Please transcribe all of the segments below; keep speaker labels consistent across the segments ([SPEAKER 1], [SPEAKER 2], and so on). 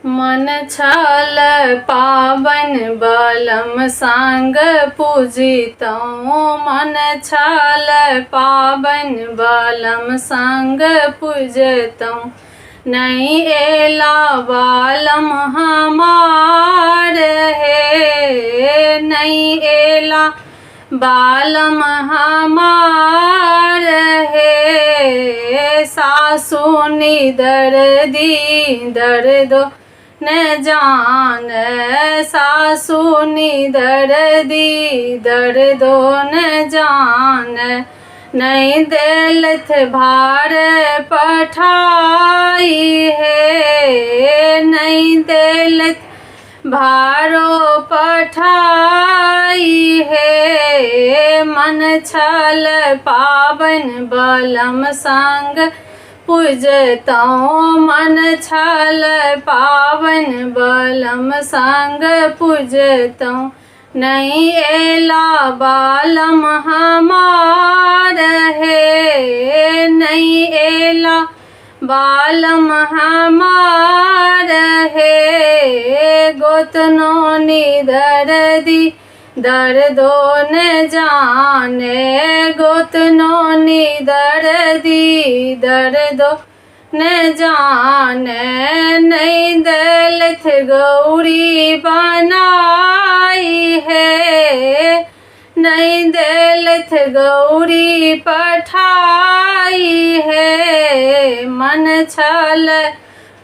[SPEAKER 1] मन छल पावन बलम संग पूजितौं। मन छल पावन बलम संग पूजतौं। नहीं एला बालम हमार हे, नहीं एला बालम हमार हे। सासु निदर्दी दर्दो न जान, सासु निदर्दी दर्दो न जान। नहीं देलथ भार पठाई है, नहीं देलथ भारो पठाई है। मन छल पावन बलम संग पूजतौं। मन छल पावन बलम संग पूजतौं। नहीं एला बालम हमार हे, नहीं एला बालम हमार हे। गोतनो निदर्दी दर्दो न जाने, गोतनो निदर्दी दर्दो न जाने। नहीं दलथ गौरी बनाई है, नहीं दलथ गौरी पठाई है। मन छल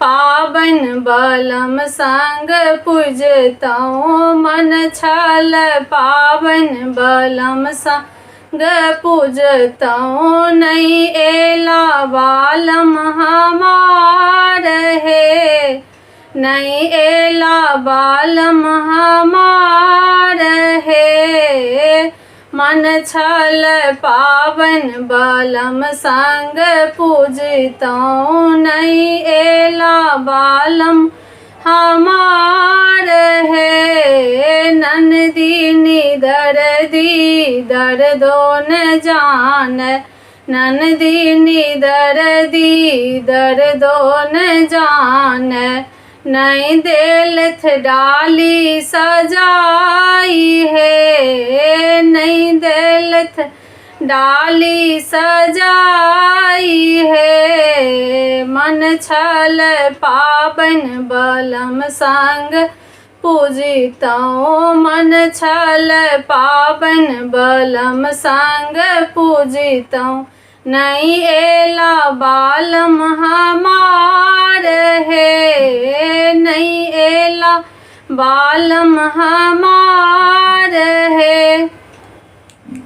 [SPEAKER 1] पावन बलम संग पूजतौं। मन छल पावन बलम संग पूजतौं। नहीं एला बालम हमार हे, नहीं एला बालम हमार हे। मन छल पावन बलम संग पूजतौं। नहीं एला बालम हमार है। नंदी निदर्दी दर्दो न जान, नंदी निदर्दी दर्दो न जान। नहीं देलथ डाली सजाई है, नहीं देलथ डाली सजाई है। मन छल पावन बलम संग पूजितौं। मन छल पावन बलम संग पूजितौं। नहीं एला बालम हमार हे, नहीं एला बालम हमार